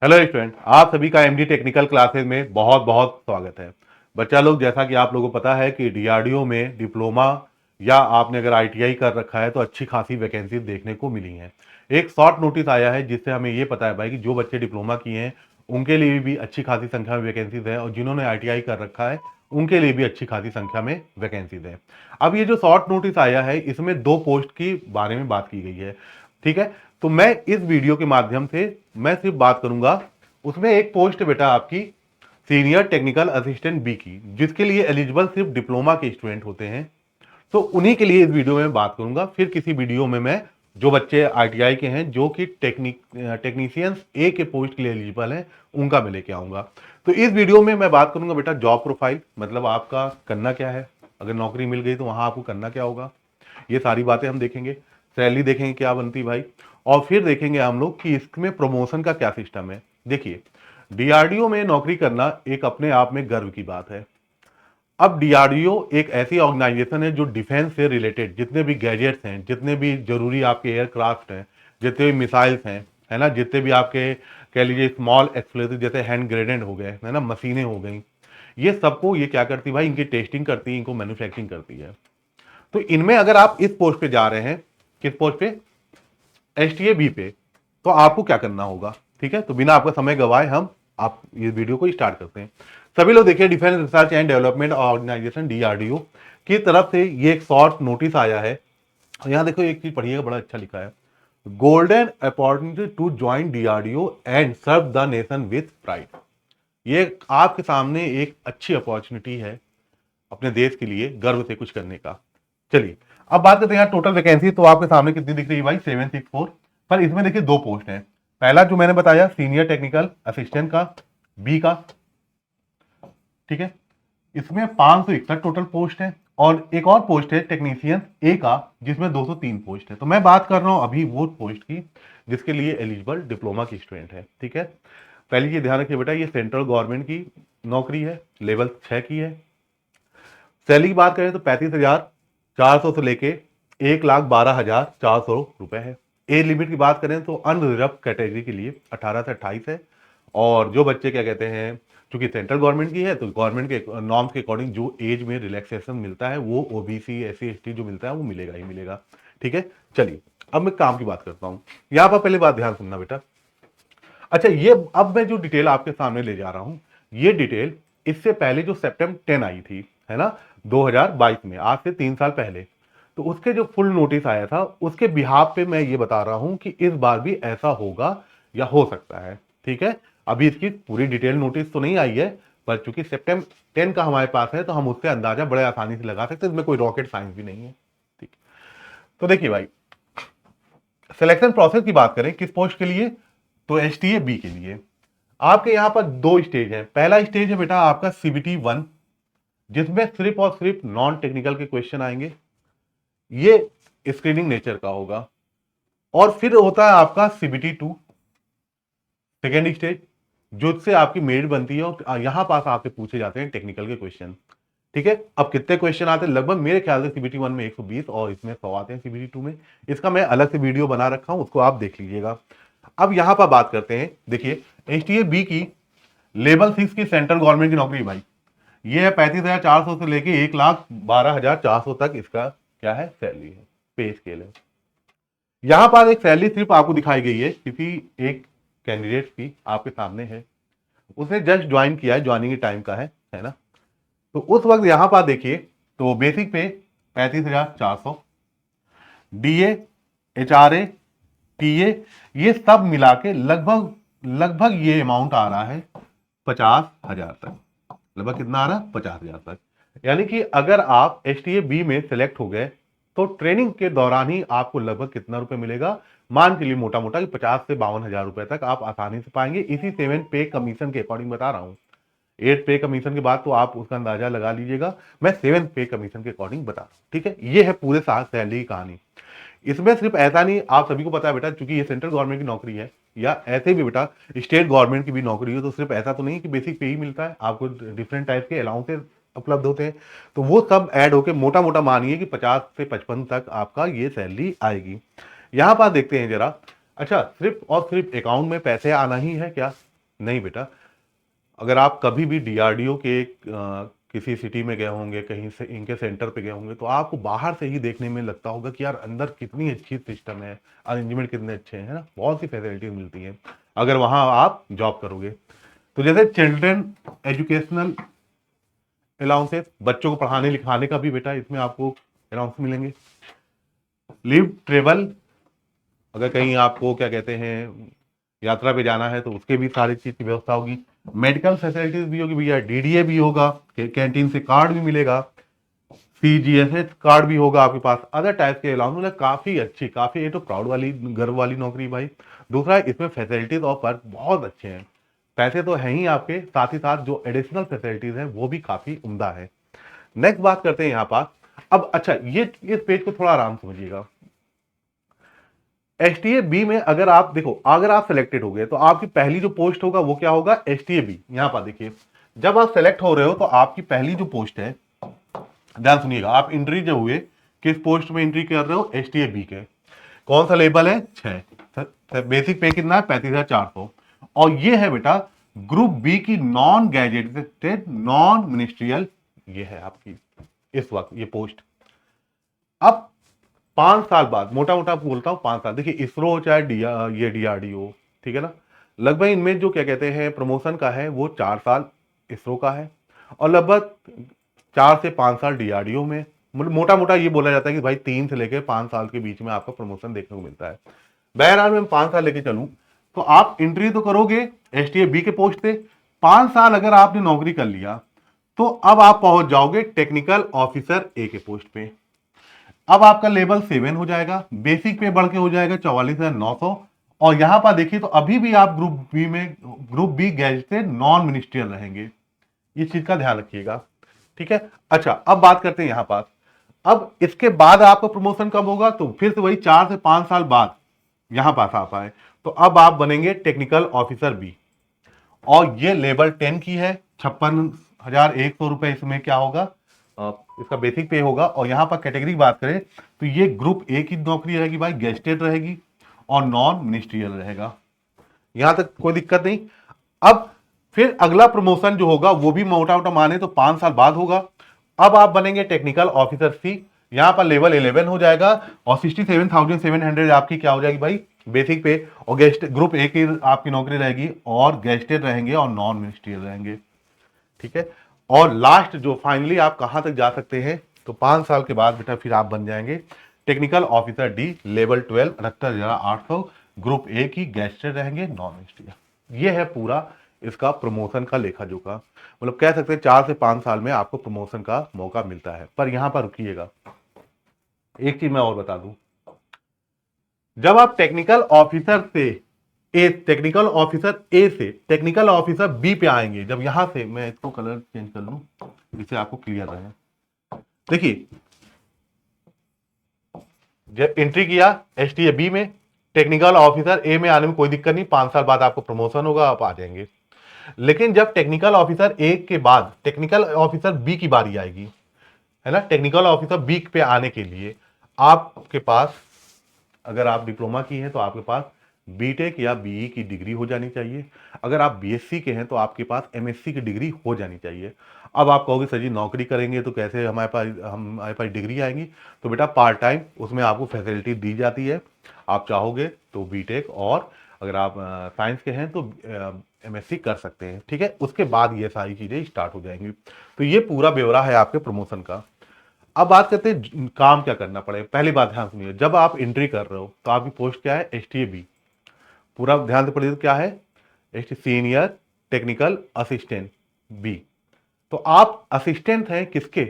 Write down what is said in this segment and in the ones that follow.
Hello student, आप सभी का एमडी टेक्निकल क्लासेज में बहुत बहुत स्वागत है। बच्चा लोग, जैसा कि आप लोगों को पता है कि डीआरडीओ में डिप्लोमा या आपने अगर आईटीआई कर रखा है तो अच्छी खासी वैकेंसी देखने को मिली हैं। एक शॉर्ट नोटिस आया है जिससे हमें ये पता है भाई कि जो बच्चे डिप्लोमा किए हैं उनके लिए भी अच्छी खासी संख्या में वैकेंसीज है, और जिन्होंने आईटीआई कर रखा है उनके लिए भी अच्छी खासी संख्या में वैकेंसीज है। अब ये जो शॉर्ट नोटिस आया है इसमें 2 पोस्ट की बारे में बात की गई है। ठीक है, तो मैं इस वीडियो के माध्यम से मैं सिर्फ बात करूंगा। उसमें एक पोस्ट है बेटा आपकी सीनियर टेक्निकल असिस्टेंट बी की, जिसके लिए एलिजिबल सिर्फ डिप्लोमा के स्टूडेंट होते हैं। तो उन्हीं के लिए इस वीडियो में बात करूंगा। फिर किसी वीडियो में मैं जो बच्चे आईटीआई के हैं जो कि टेक्नीशियंस ए के पोस्ट के लिए एलिजिबल हैं उनका मैं लेके आऊंगा। तो इस वीडियो में मैं बात करूंगा बेटा जॉब प्रोफाइल, मतलब आपका करना क्या है, अगर नौकरी मिल गई तो वहां आपको करना क्या होगा, ये सारी बातें हम देखेंगे। सैलरी देखेंगे क्या बनती भाई, और फिर देखेंगे हम लोग कि इसमें प्रमोशन का क्या सिस्टम है। देखिए, डीआरडीओ में नौकरी करना एक अपने आप में गर्व की बात है। अब डीआरडीओ एक ऐसी ऑर्गेनाइजेशन है जो डिफेंस से रिलेटेड जितने भी गैजेट्स हैं, जितने भी जरूरी आपके एयरक्राफ्ट हैं, जितने भी मिसाइल्स हैं, है ना, जितने भी आपके कह लीजिए स्मॉल एक्सप्लोसिव जैसे हैंड ग्रेनेड हो गए, है ना, मशीनें हो गई, ये सबको ये क्या करती है भाई, इनकी टेस्टिंग करती है, इनको मैन्युफैक्चरिंग करती है। तो इनमें अगर आप इस पोस्ट पे जा रहे हैं, किस पोस्ट पे, एसटीए बी पे, तो आपको क्या करना होगा। ठीक है, तो बिना आपका समय गवाए हम आप ये वीडियो को स्टार्ट करते हैं। सभी लोग देखिए, defence research and development organisation DRDO की तरफ से ये एक शॉर्ट नोटिस आया है। यहां देखो, एक चीज पढ़िएगा, बड़ा अच्छा लिखा है, golden opportunity to join DRDO and serve the nation with pride. ये आपके सामने एक अच्छी अपॉर्चुनिटी है अपने देश के लिए गर्व से कुछ करने का। चलिए, अब बात करते हैं टोटल वैकेंसी। तो आपके सामने कितनी दिख रही है भाई, 764। पर इसमें देखिए 2 पोस्ट हैं। पहला जो मैंने बताया सीनियर टेक्निकल असिस्टेंट का, बी का, ठीक है, इसमें 561 टोटल पोस्ट है। और एक और पोस्ट है टेक्नीशियन ए का, जिसमें 203 पोस्ट है। तो मैं बात कर रहा हूं अभी वो पोस्ट की जिसके लिए एलिजिबल डिप्लोमा की स्टूडेंट है। ठीक है, पहले ये ध्यान रखिए बेटा, ये सेंट्रल गवर्नमेंट की नौकरी है, लेवल 6 की है। सैलरी की बात करें तो 35,400 से लेके 1,12,400 रुपए है। एज लिमिट की बात करें तो अनरिजर्व कैटेगरी के लिए 18 से 28 है। और जो बच्चे क्या कहते हैं, चूंकि सेंट्रल गवर्नमेंट की है तो गवर्नमेंट के नॉर्म्स के अकॉर्डिंग जो एज में रिलैक्सेशन मिलता है वो ओबीसी एससी एसटी जो मिलता है वो मिलेगा ही मिलेगा। ठीक है, चलिए अब मैं काम की बात करता हूं। यहां पर पहले बात ध्यान सुनना बेटा। अच्छा, ये अब मैं जो डिटेल आपके सामने ले जा रहा हूं, ये डिटेल इससे पहले जो सितंबर 10 आई थी, है ना, 2022 में, आज से 3 साल पहले, तो उसके जो फुल नोटिस आया था उसके बिहाफ पे मैं ये बता रहा हूं कि इस बार भी ऐसा होगा या हो सकता है। ठीक है, अभी इसकी पूरी डिटेल नोटिस तो नहीं आई है, पर चूंकि सितंबर 10 का हमारे पास है तो हम उससे अंदाजा बड़े आसानी से लगा सकते हैं, इसमें कोई रॉकेट साइंस भी नहीं है। ठीक, तो देखिए भाई, सिलेक्शन प्रोसेस की बात करें किस पोस्ट के लिए, तो एसटीए बी के लिए आपके यहां पर 2 स्टेज है। पहला स्टेज है बेटा आपका सीबीटी 1, जिसमें सिर्फ और सिर्फ नॉन टेक्निकल के क्वेश्चन आएंगे, ये स्क्रीनिंग नेचर का होगा। और फिर होता है आपका सीबीटी 2, सेकेंड स्टेज, जिससे आपकी मेरिट बनती है और यहां पास आपसे पूछे जाते हैं टेक्निकल के क्वेश्चन। ठीक है, अब कितने क्वेश्चन आते हैं, लगभग मेरे ख्याल से सीबीटी 1 में 120 और इसमें 100 आते हैं सीबीटी 2 में। इसका मैं अलग से वीडियो बना रखा हूं, उसको आप देख लीजिएगा। अब यहां पर बात करते हैं, देखिए एसटीए बी की लेवल 6 की सेंट्रल गवर्नमेंट की नौकरी भाई, ये है 35,400 से लेके 1,12,400 तक इसका क्या है, सैलरी है, पे स्केल है। यहां पर एक सैलरी सिर्फ आपको दिखाई गई है किसी एक कैंडिडेट की, आपके सामने है, उसने जस्ट ज्वाइन किया है, ज्वाइनिंग टाइम का है ना। तो उस वक्त यहां पर देखिए, तो बेसिक पे 35,400, डीए, एचआरए, टीए, ये सब मिला के लगभग लगभग ये अमाउंट आ रहा है 50,000 तक। लगभग कितना आ रहा है, 50,000 तक। यानी कि अगर आप एसटीए बी में सिलेक्ट हो गए तो ट्रेनिंग के दौरान ही आपको लगभग कितना रुपए मिलेगा, मान के लिए मोटा मोटा कि 50 से 52,000 रुपए तक आप आसानी से पाएंगे। इसी 7 पे कमीशन के अकॉर्डिंग बता रहा हूं। 8 पे कमीशन के बाद तो आप उसका अंदाजा लगा लीजिएगा, मैं 7 पे कमीशन के अकॉर्डिंग बता रहा हूं। ठीक है, ये है पूरे साल सैलरी की कहानी। इसमें सिर्फ ऐसा नहीं, आप सभी को पता है बेटा, चूंकि ये सेंट्रल गवर्नमेंट की नौकरी है, या ऐसे भी बेटा स्टेट गवर्नमेंट की भी नौकरी है, तो सिर्फ ऐसा तो नहीं कि बेसिक पे ही मिलता है, आपको डिफरेंट टाइप के अलाउंसेस उपलब्ध होते हैं। तो वो सब ऐड होके मोटा मोटा मानिए कि 50 से 55 तक आपका ये सैलरी आएगी। यहां पर देखते हैं जरा। अच्छा, सिर्फ और सिर्फ अकाउंट में पैसे आना ही है क्या, नहीं बेटा, अगर आप कभी भी डीआरडीओ के किसी सिटी में गए होंगे, कहीं से इनके सेंटर पे गए होंगे, तो आपको बाहर से ही देखने में लगता होगा कि यार अंदर कितनी अच्छी सिस्टम है, अरेंजमेंट कितने अच्छे हैं, है ना, बहुत सी फैसिलिटीज मिलती हैं अगर वहां आप जॉब करोगे। तो जैसे चिल्ड्रन एजुकेशनल अलाउंसेस, बच्चों को पढ़ाने लिखाने का भी बेटा इसमें आपको अलाउंस मिलेंगे। लीव ट्रेवल, अगर कहीं आपको क्या कहते हैं यात्रा पे जाना है तो उसके भी सारी चीज की व्यवस्था होगी। मेडिकल फैसिलिटीज भी होगी भैया, डीडीए भी होगा, कैंटीन से कार्ड भी मिलेगा, सीजीएसएस कार्ड भी होगा आपके पास, अदर टाइप के अलाउंस। मतलब काफी अच्छी, काफी, ये तो प्राउड वाली, गर्व वाली नौकरी भाई। दूसरा, इसमें फैसिलिटीज और पर्क बहुत अच्छे हैं। पैसे तो हैं ही आपके, साथ ही साथ जो एडिशनल फैसिलिटीज हैं वो भी काफी उम्दा है। नेक्स्ट बात करते हैं यहाँ पास। अब अच्छा, ये इस पेज को थोड़ा आराम समझिएगा। एसटीए बी में अगर आप देखो, अगर आप सिलेक्टेड हो गए तो आपकी पहली जो पोस्ट होगा वो क्या होगा, एसटीए बी। यहां पर देखिए, जब आप सेलेक्ट हो रहे हो तो आपकी पहली जो पोस्ट है, ध्यान सुनिएगा, आप एंट्री जो हुए किस पोस्ट में एंट्री कर रहे हो, एसटीए बी के। कौन सा लेवल है, 6। बेसिक पे कितना है, 35,400। और ये है बेटा ग्रुप बी की नॉन गैजेटेड नॉन मिनिस्ट्रियल, ये है आपकी इस वक्त ये पोस्ट। अब 5 साल बाद, मोटा मोटा बोलता हूं 5 साल, देखिए इसरो चाहे ये डीआरडीओ, ठीक है ना, लगभग इनमें जो क्या कहते हैं प्रमोशन का है वो 4 साल इसरो का है, और लगभग 4 से 5 साल डीआरडीओ में। मतलब मोटा मोटा ये बोला जाता है कि भाई 3 से लेकर 5 साल के बीच में आपका प्रमोशन देखने को मिलता है। बहरहाल मैं 5 साल लेके चलूं तो आप एंट्री तो करोगे एसटीए बी के पोस्ट से। 5 साल अगर आपने नौकरी कर लिया तो अब आप पहुंच जाओगे टेक्निकल ऑफिसर ए के पोस्ट पे। अब आपका लेवल 7 हो जाएगा, बेसिक पे बढ़ के हो जाएगा 44,900। और यहां पर देखिए तो अभी भी आप group B gazetted non ministerial रहेंगे, इस चीज का ध्यान रखिएगा, ठीक है। अच्छा, अब बात करते हैं यहां पास। अब इसके बाद आपका प्रमोशन कब होगा, तो फिर से वही 4 से 5 साल बाद यहां पास आप आए तो अब आप बनेंगे टेक्निकल ऑफिसर बी, और ये लेवल 10 की है। 56,100 रुपए इसमें क्या होगा, इसका बेसिक पे होगा। और यहां पर कैटेगरी की बात करें तो ये ग्रुप ए की नौकरी रहेगी भाई, गेस्टेड रहेगी और नॉन मिनिस्ट्रियल रहेगा, यहां तक कोई दिक्कत नहीं। अब फिर अगला प्रमोशन जो होगा वो भी मोटा मोटा माने तो 5 साल बाद होगा। अब आप बनेंगे टेक्निकल ऑफिसर सी, यहां पर लेवल 11 हो जाएगा, और 67,700 आपकी क्या हो जाएगी भाई, बेसिक पे। और गेस्ट ग्रुप ए की आपकी नौकरी रहेगी, और गेस्टेड रहेंगे और नॉन मिनिस्ट्रियल रहेंगे, ठीक है। और लास्ट जो फाइनली आप कहां तक जा सकते हैं, तो 5 साल के बाद बेटा फिर आप बन जाएंगे technical officer D, level 12, 68,800, group A की, गेस्टेड रहेंगे, नॉन मिनिस्ट्रियल। ये है पूरा इसका प्रमोशन का लेखा जोखा। मतलब कह सकते हैं 4 से 5 साल में आपको प्रमोशन का मौका मिलता है। पर यहां पर रुकिएगा, एक चीज मैं और बता दूं, जब आप टेक्निकल ऑफिसर से टेक्निकल ऑफिसर ए से टेक्निकल ऑफिसर बी पे आएंगे, जब यहां से मैं इसको कलर चेंज कर लूं जिससे आपको क्लियर रहे। देखिए, जब एंट्री किया एसटीए बी में, टेक्निकल ऑफिसर ए में आने में कोई दिक्कत नहीं, 5 साल बाद आपको प्रमोशन होगा, आप आ जाएंगे। लेकिन जब टेक्निकल ऑफिसर ए के बाद टेक्निकल ऑफिसर बी की बारी आएगी, है ना, टेक्निकल ऑफिसर बी पे आने के लिए आपके पास, अगर आप डिप्लोमा की हैं तो आपके पास बीटेक या बीई की डिग्री हो जानी चाहिए। अगर आप बीएससी के हैं तो आपके पास एमएससी की डिग्री हो जानी चाहिए। अब आप कहोगे सर जी नौकरी करेंगे तो कैसे हमारे पास डिग्री आएंगी, तो बेटा पार्ट टाइम उसमें आपको फैसिलिटी दी जाती है। आप चाहोगे तो बीटेक, और अगर आप साइंस के हैं तो एमएससी कर सकते हैं, ठीक है। उसके बाद ये सारी चीजें स्टार्ट हो जाएंगी। तो ये पूरा ब्यौरा है आपके प्रमोशन का। अब बात करते हैं काम क्या करना पड़ेगा। पहली बात ध्यान सुनिए, जब आप एंट्री कर रहे हो तो आपकी पोस्ट क्या है, एसटीए बी। पूरा ध्यान से पढ़िए, क्या है, ST senior technical assistant B. तो आप असिस्टेंट हैं किसके,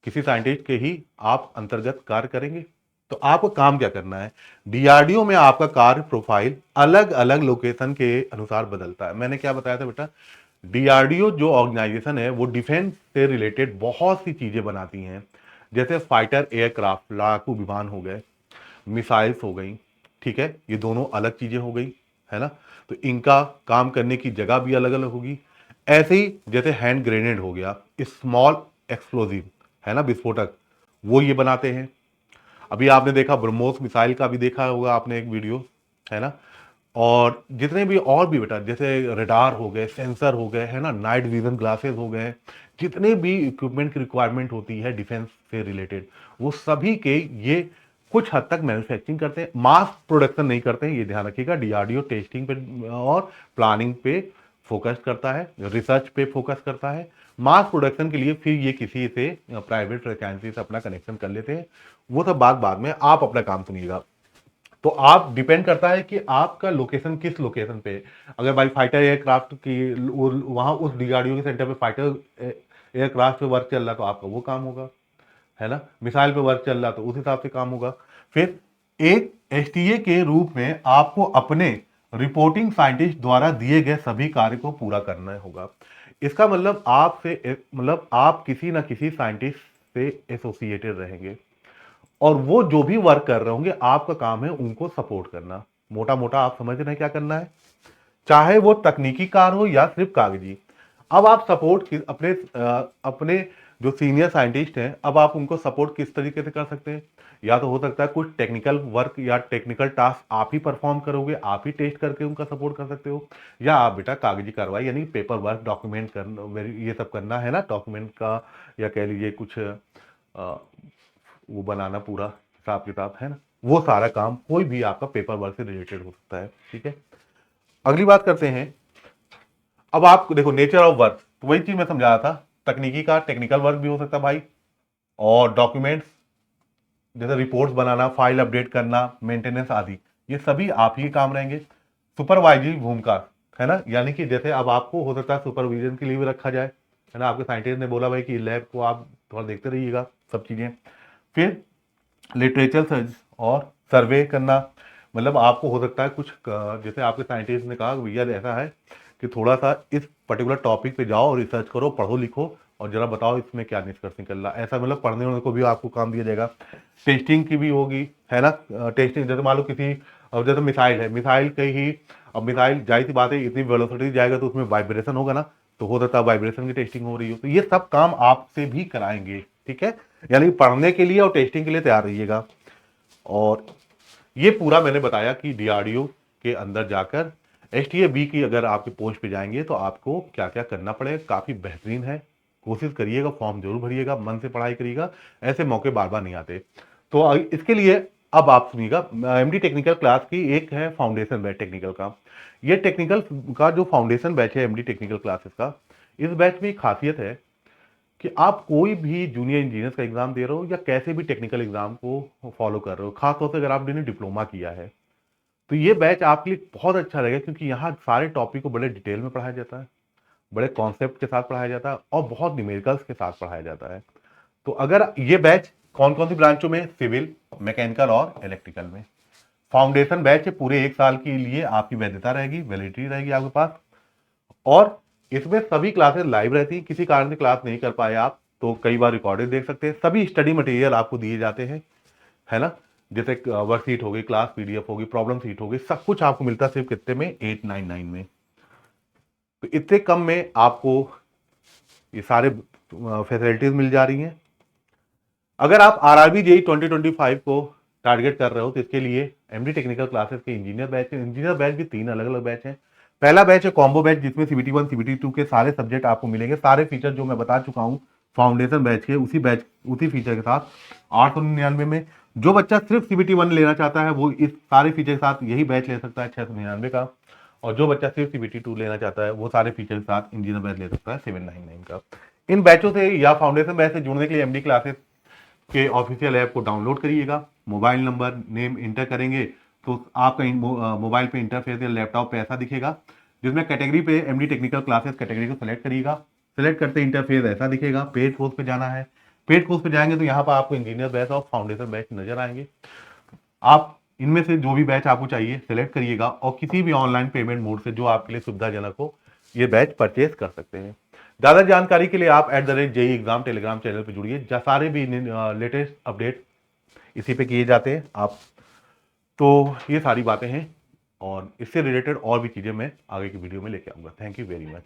किसी साइंटिस्ट के ही आप अंतर्गत कार्य करेंगे। तो आपको काम क्या करना है, डीआरडीओ में आपका कार्य प्रोफाइल अलग अलग लोकेशन के अनुसार बदलता है। मैंने क्या बताया था बेटा, डीआरडीओ जो ऑर्गेनाइजेशन है वो डिफेंस से रिलेटेड बहुत सी चीजें बनाती हैं, जैसे फाइटर एयरक्राफ्ट, लड़ाकू विमान हो गए, मिसाइल्स हो गई, ठीक है, ये दोनों अलग चीजें हो गई, है ना। तो इनका काम करने की जगह भी अलग अलग होगी। ऐसे ही जैसे हैंड ग्रेनेड हो गया, स्मॉल एक्सप्लोजिव, है ना, विस्फोटक, वो ये बनाते हैं। अभी आपने देखा ब्रह्मोस मिसाइल का भी देखा होगा आपने एक वीडियो, है ना। और जितने भी और भी बेटा, जैसे रडार हो गए, सेंसर हो गए, है ना, नाइट विजन ग्लासेस हो गए, जितने भी इक्विपमेंट की रिक्वायरमेंट होती है डिफेंस से रिलेटेड, वो सभी के ये कुछ हद तक मैन्युफैक्चरिंग करते हैं, मास प्रोडक्शन नहीं करते हैं, ये ध्यान रखिएगा। डीआरडीओ टेस्टिंग पे और प्लानिंग पे फोकस करता है, रिसर्च पे फोकस करता है। मास प्रोडक्शन के लिए फिर ये किसी से प्राइवेट फ्रीक्वेंसी से अपना कनेक्शन कर लेते हैं, वो सब बात बाद में। आप अपना काम सुनिएगा। तो आप डिपेंड करता है कि आपका लोकेशन किस लोकेशन पे। अगर भाई फाइटर एयरक्राफ्ट की वहां उस डीआरडीओ के सेंटर पे फाइटर एयरक्राफ्ट पे वर्क चल रहा तो आपका वो काम होगा, है ना। मिसाइल पे वर्क चल रहा तो उस हिसाब से काम होगा। फिर एक एसटीए के रूप में आपको अपने रिपोर्टिंग साइंटिस्ट द्वारा दिए गए सभी कार्य को पूरा करना होगा। इसका मतलब आपसे मतलब आप किसी ना किसी साइंटिस्ट से एसोसिएटेड रहेंगे, और वो जो भी वर्क कर रहे होंगे आपका काम है उनको सपोर्ट करना। मोटा मोटा आप समझ रहे हैं क्या करना है, चाहे वो तकनीकी कार्य हो या सिर्फ कागजी। अब आप सपोर्ट अपने अपने जो सीनियर साइंटिस्ट हैं, अब आप उनको सपोर्ट किस तरीके से कर सकते हैं। या तो हो सकता है कुछ टेक्निकल वर्क या टेक्निकल टास्क आप ही परफॉर्म करोगे, आप ही टेस्ट करके उनका सपोर्ट कर सकते हो। या आप बेटा कागजी कार्रवाई यानी पेपर वर्क, डॉक्यूमेंट करना, ये सब करना है ना, डॉक्यूमेंट का, या कह लीजिए कुछ वो बनाना, पूरा हिसाब किताब, है ना, वो सारा काम कोई भी आपका पेपर वर्क से रिलेटेड हो सकता है। ठीक है, अगली बात करते हैं। अब आप देखो नेचर ऑफ वर्क, तो वही चीज मैं समझा रहा था, तकनीकी का टेक्निकल वर्क भी हो सकता है भाई, और डॉक्यूमेंट्स जैसे रिपोर्ट्स बनाना, फाइल अपडेट करना, मेंटेनेंस आदि, ये सभी आप ही काम रहेंगे। सुपरवाइजरी भूमिका, है ना, यानी कि जैसे अब आपको हो सकता है सुपरविजन के लिए भी रखा जाए, है ना, आपके साइंटिस्ट ने बोला भाई कि लैब को आप थोड़ा देखते रहिएगा सब चीजें। फिर लिटरेचर सर्च और सर्वे करना, मतलब आपको हो सकता है कुछ जैसे आपके साइंटिस्ट ने कहा भैया ऐसा है कि थोड़ा सा इस पर्टिकुलर टॉपिक पे जाओ और रिसर्च करो, पढ़ो लिखो, और जरा बताओ इसमें क्या निष्कर्ष निकल रहा, ऐसा मतलब पढ़ने वढ़ने को भी आपको काम दिया जाएगा। टेस्टिंग की भी होगी, है ना, टेस्टिंग जैसे मान लो किसी, अब जैसे मिसाइल है, मिसाइल के ही, अब मिसाइल जाहिर सी बात है इतनी वेलोसिटी जाएगा तो उसमें वाइब्रेशन होगा ना, तो हो सकता है वाइब्रेशन की टेस्टिंग हो रही हो, तो ये सब काम आपसे भी कराएंगे। ठीक है, यानी पढ़ने के लिए और टेस्टिंग के लिए तैयार रहिएगा। और ये पूरा मैंने बताया कि डीआरडीओ के अंदर जाकर एसटीए बी की अगर आपके पोस्ट पे जाएंगे तो आपको क्या क्या करना पड़ेगा, काफी बेहतरीन है। कोशिश करिएगा, फॉर्म जरूर भरिएगा, मन से पढ़ाई करिएगा, ऐसे मौके बार बार नहीं आते। तो इसके लिए अब आप सुनिएगा, एमडी टेक्निकल क्लास की एक है फाउंडेशन बैच टेक्निकल का। ये टेक्निकल का जो फाउंडेशन बैच है एमडी टेक्निकल क्लासेस का, इस बैच में एक खासियत है कि आप कोई भी जूनियर इंजीनियर का एग्जाम दे रहे हो या कैसे भी टेक्निकल एग्जाम को फॉलो कर रहे हो, खासतौर से अगर आपने डिप्लोमा किया है, तो ये बैच आपके लिए बहुत अच्छा रहेगा, क्योंकि यहाँ सारे टॉपिक को बड़े डिटेल में पढ़ाया जाता है, बड़े कॉन्सेप्ट के साथ पढ़ाया जाता है, और बहुत न्यूमेरिकल्स के साथ पढ़ाया जाता है। तो अगर ये बैच कौन कौन सी ब्रांचों में, सिविल, मैकेनिकल और इलेक्ट्रिकल में, फाउंडेशन बैच है, पूरे एक साल के लिए आपकी वैधता रहेगी, वैलिडिटी रहेगी आपके पास। और इसमें सभी क्लासेस लाइव रहती हैं, किसी कारण से क्लास नहीं कर पाए आप तो कई बार रिकॉर्डेड देख सकते हैं। सभी स्टडी मटेरियल आपको दिए जाते हैं, है ना, जैसे वर्कशीट होगी, क्लास पीडीएफ होगी, प्रॉब्लम सीट होगी, सब कुछ आपको मिलता है सिर्फ कितने में, 899 में। तो इतने कम में आपको ये सारे फैसिलिटीज मिल जा रही हैं। अगर आप आरआरबी जेई 2025 को टारगेट कर रहे हो तो इसके लिए एमडी टेक्निकल क्लासेस के इंजीनियर बैच है। इंजीनियर बैच भी 3 अलग अलग बैच हैं। पहला बैच है कॉम्बो बैच, जिसमें सीबीटी 1 सीबीटी 2 के सारे सब्जेक्ट आपको मिलेंगे, सारे फीचर जो मैं बता चुका हूं फाउंडेशन बैच के, उसी फीचर के साथ 899 में। जो बच्चा सिर्फ सीबीटी 1 लेना चाहता है वो इस सारे फीचर के साथ यही बैच ले सकता है 699 का, और जो बच्चा सिर्फ सीबीटी 2 लेना चाहता है वो सारे फीचर के साथ इंजीनियर बैच ले सकता है 799 का। इन बैचों से या फाउंडेशन बैच से जुड़ने के लिए एमडी क्लासेस के ऑफिशियल ऐप को डाउनलोड करिएगा। मोबाइल नंबर, नेम इंटर करेंगे तो आपका मोबाइल पे इंटरफेस या लैपटॉप पे ऐसा दिखेगा, जिसमें कैटेगरी पे एमडी टेक्निकल क्लासेस कैटेगरी को सेलेक्ट करिएगा। सेलेक्ट करते इंटरफेस ऐसा दिखेगा। पेड कोर्स पे जाना है, पेड कोर्स पे जाएंगे तो यहाँ पर आपको इंजीनियर बैच और फाउंडेशन बैच नजर आएंगे। आप इनमें से जो भी बैच आपको चाहिए सेलेक्ट करिएगा, और किसी भी ऑनलाइन पेमेंट मोड से जो आपके लिए सुविधाजनक हो ये बैच परचेज कर सकते हैं। ज्यादा जानकारी के लिए आप @JEE एग्जाम टेलीग्राम चैनल पर जुड़िए, सारे भी लेटेस्ट अपडेट इसी पे किए जाते हैं। आप तो ये सारी बातें हैं, और इससे रिलेटेड और भी चीजें मैं आगे की वीडियो में लेके आऊंगा। Thank you very much.